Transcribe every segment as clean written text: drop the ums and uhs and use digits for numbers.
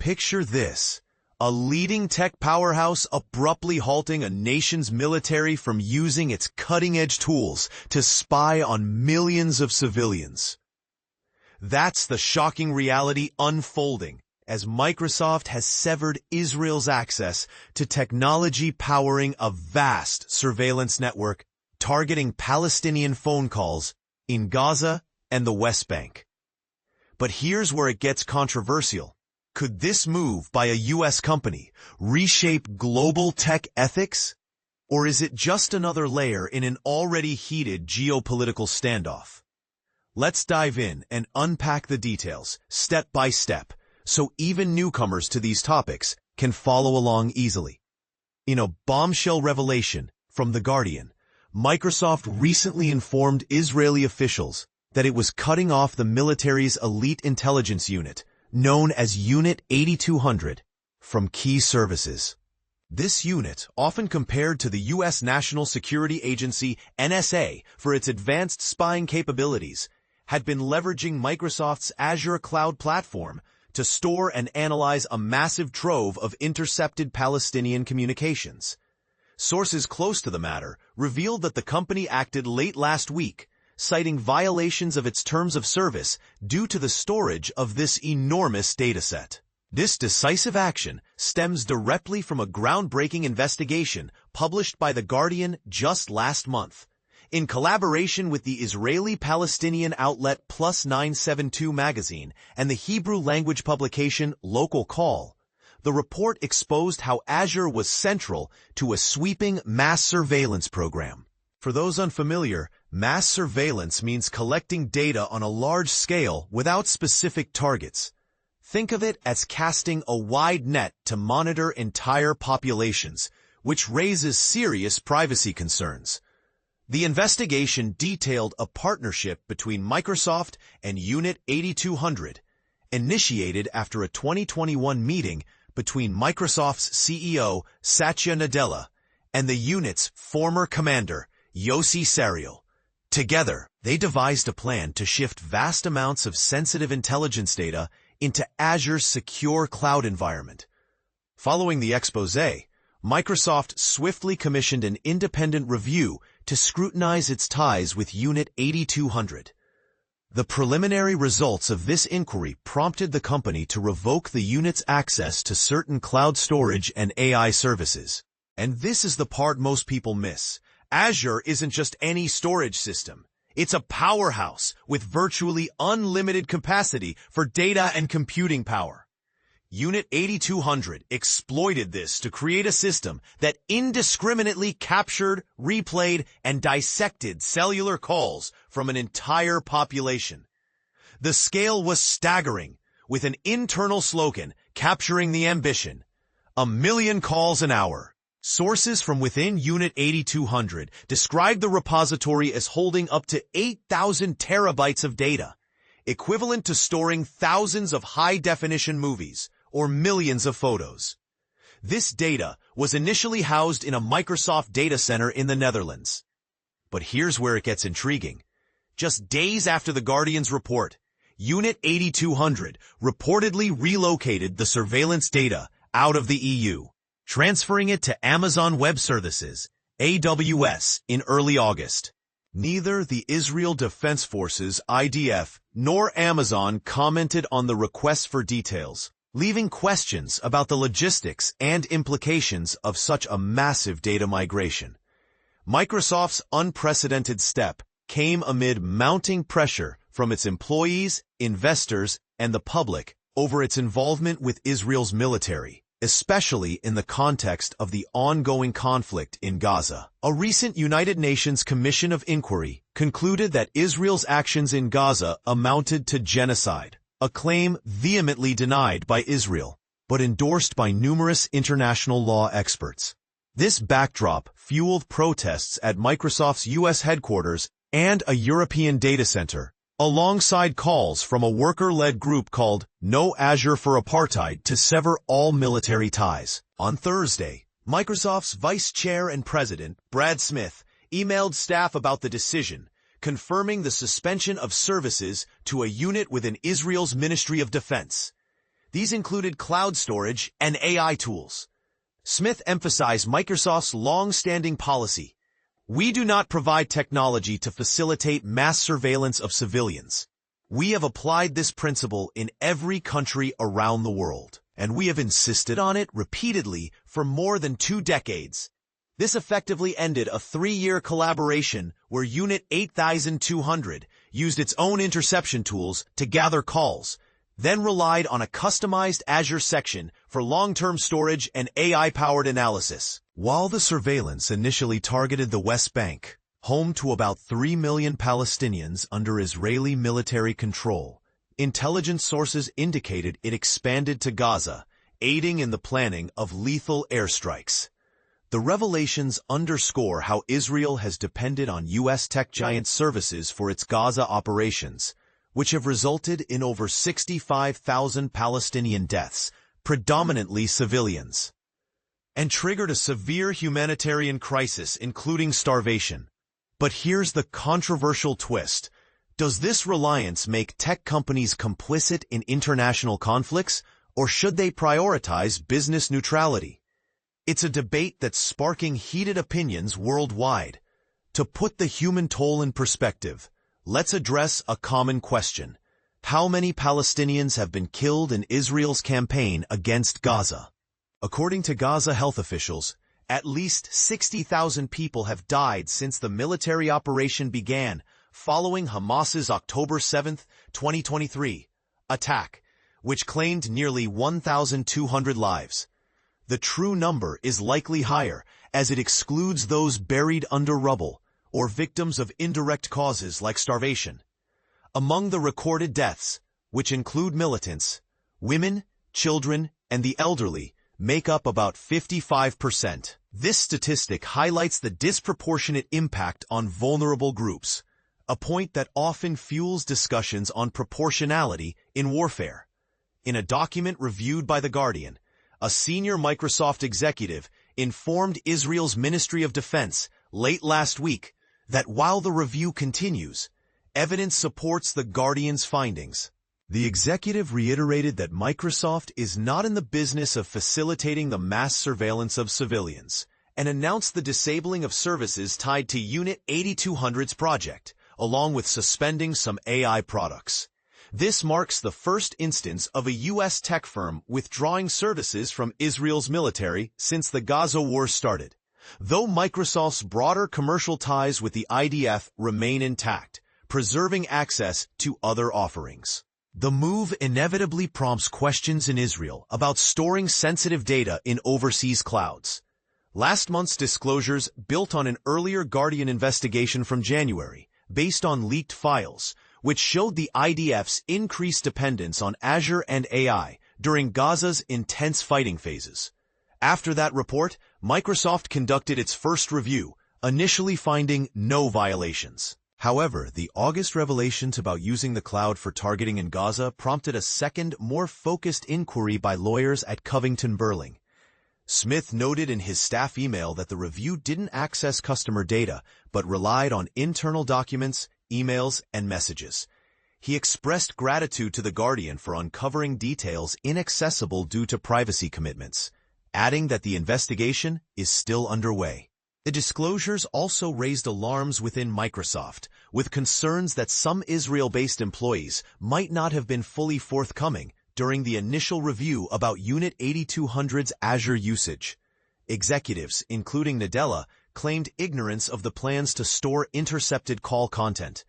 Picture this: a leading tech powerhouse abruptly halting a nation's military from using its cutting-edge tools to spy on millions of civilians. That's the shocking reality unfolding as Microsoft has severed Israel's access to technology powering a vast surveillance network targeting Palestinian phone calls in Gaza and the West Bank. But here's where it gets controversial. Could this move by a U.S. company reshape global tech ethics? Or is it just another layer in an already heated geopolitical standoff? Let's dive in and unpack the details, step by step, so even newcomers to these topics can follow along easily. In a bombshell revelation from The Guardian, Microsoft recently informed Israeli officials that it was cutting off the military's elite intelligence unit, known as Unit 8200, from key services. This unit, often compared to the U.S. National Security Agency NSA for its advanced spying capabilities, had been leveraging Microsoft's Azure cloud platform to store and analyze a massive trove of intercepted Palestinian communications. Sources close to the matter revealed that the company acted late last week, citing violations of its terms of service due to the storage of this enormous dataset. This decisive action stems directly from a groundbreaking investigation published by The Guardian just last month. In collaboration with the Israeli-Palestinian outlet Plus 972 magazine and the Hebrew-language publication Local Call, the report exposed how Azure was central to a sweeping mass surveillance program. For those unfamiliar, mass surveillance means collecting data on a large scale without specific targets. Think of it as casting a wide net to monitor entire populations, which raises serious privacy concerns. The investigation detailed a partnership between Microsoft and Unit 8200, initiated after a 2021 meeting between Microsoft's CEO, Satya Nadella, and the unit's former commander, Yossi Sariel. Together, they devised a plan to shift vast amounts of sensitive intelligence data into Azure's secure cloud environment. Following the exposé, Microsoft swiftly commissioned an independent review to scrutinize its ties with Unit 8200. The preliminary results of this inquiry prompted the company to revoke the unit's access to certain cloud storage and AI services. And this is the part most people miss. Azure isn't just any storage system. It's a powerhouse with virtually unlimited capacity for data and computing power. Unit 8200 exploited this to create a system that indiscriminately captured, replayed, and dissected cellular calls from an entire population. The scale was staggering, with an internal slogan capturing the ambition: 1 million calls an hour. Sources from within Unit 8200 described the repository as holding up to 8,000 terabytes of data, equivalent to storing thousands of high-definition movies or millions of photos. This data was initially housed in a Microsoft data center in the Netherlands. But here's where it gets intriguing. Just days after The Guardian's report, Unit 8200 reportedly relocated the surveillance data out of the EU, transferring it to Amazon Web Services, AWS, in early August. Neither the Israel Defense Forces, IDF, nor Amazon commented on the request for details, leaving questions about the logistics and implications of such a massive data migration. Microsoft's unprecedented step came amid mounting pressure from its employees, investors, and the public over its involvement with Israel's military, especially in the context of the ongoing conflict in Gaza. A recent United Nations Commission of Inquiry concluded that Israel's actions in Gaza amounted to genocide, a claim vehemently denied by Israel, but endorsed by numerous international law experts. This backdrop fueled protests at Microsoft's U.S. headquarters and a European data center, alongside calls from a worker-led group called No Azure for Apartheid to sever all military ties. On Thursday, Microsoft's vice chair and president, Brad Smith, emailed staff about the decision, confirming the suspension of services to a unit within Israel's Ministry of Defense. These included cloud storage and AI tools. Smith emphasized Microsoft's long-standing policy: "We do not provide technology to facilitate mass surveillance of civilians. We have applied this principle in every country around the world, and we have insisted on it repeatedly for more than 2 decades." This effectively ended a 3-year collaboration where Unit 8200 used its own interception tools to gather calls, then relied on a customized Azure section for long-term storage and AI-powered analysis. While the surveillance initially targeted the West Bank, home to about 3 million Palestinians under Israeli military control, intelligence sources indicated it expanded to Gaza, aiding in the planning of lethal airstrikes. The revelations underscore how Israel has depended on U.S. tech giant services for its Gaza operations, which have resulted in over 65,000 Palestinian deaths, predominantly civilians, and triggered a severe humanitarian crisis, including starvation. But here's the controversial twist. Does this reliance make tech companies complicit in international conflicts, or should they prioritize business neutrality? It's a debate that's sparking heated opinions worldwide. To put the human toll in perspective, let's address a common question. How many Palestinians have been killed in Israel's campaign against Gaza? According to Gaza health officials, at least 60,000 people have died since the military operation began following Hamas's October 7, 2023, attack, which claimed nearly 1,200 lives. The true number is likely higher, as it excludes those buried under rubble or victims of indirect causes like starvation. Among the recorded deaths, which include militants, women, children, and the elderly, make up about 55%. This statistic highlights the disproportionate impact on vulnerable groups, a point that often fuels discussions on proportionality in warfare. In a document reviewed by The Guardian, a senior Microsoft executive informed Israel's Ministry of Defense late last week that while the review continues, evidence supports The Guardian's findings. The executive reiterated that Microsoft is not in the business of facilitating the mass surveillance of civilians, and announced the disabling of services tied to Unit 8200's project, along with suspending some AI products. This marks the first instance of a U.S. tech firm withdrawing services from Israel's military since the Gaza war started. Though Microsoft's broader commercial ties with the IDF remain intact, preserving access to other offerings. The move inevitably prompts questions in Israel about storing sensitive data in overseas clouds. Last month's disclosures, built on an earlier Guardian investigation from January, based on leaked files, which showed the IDF's increased dependence on Azure and AI during Gaza's intense fighting phases. After that report, Microsoft conducted its first review, initially finding no violations. However, the August revelations about using the cloud for targeting in Gaza prompted a second, more focused inquiry by lawyers at Covington Burling. Smith noted in his staff email that the review didn't access customer data, but relied on internal documents, emails, and messages. He expressed gratitude to The Guardian for uncovering details inaccessible due to privacy commitments, adding that the investigation is still underway. The disclosures also raised alarms within Microsoft, with concerns that some Israel-based employees might not have been fully forthcoming during the initial review about Unit 8200's Azure usage. Executives, including Nadella, claimed ignorance of the plans to store intercepted call content.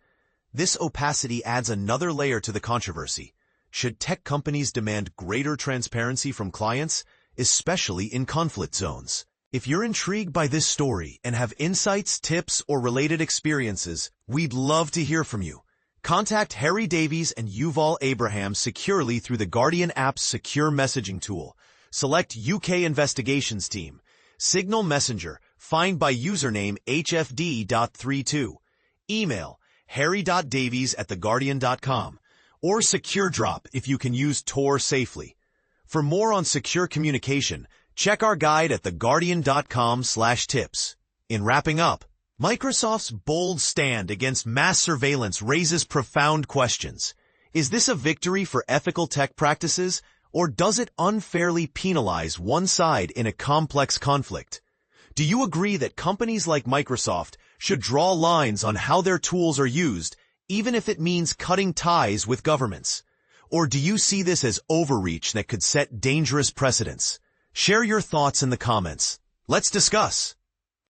This opacity adds another layer to the controversy. Should tech companies demand greater transparency from clients, especially in conflict zones? If you're intrigued by this story and have insights, tips, or related experiences, we'd love to hear from you. Contact Harry Davies and Yuval Abraham securely through the Guardian app's secure messaging tool. Select UK Investigations Team. Signal Messenger, find by username hfd.32. Email harry.davies@theguardian.com. Or SecureDrop if you can use Tor safely. For more on secure communication, check our guide at theguardian.com/tips. In wrapping up, Microsoft's bold stand against mass surveillance raises profound questions. Is this a victory for ethical tech practices, Or does it unfairly penalize one side in a complex conflict? Do you agree that companies like Microsoft should draw lines on how their tools are used, even if it means cutting ties with governments? Or do you see this as overreach that could set dangerous precedents? Share your thoughts in the comments. Let's discuss.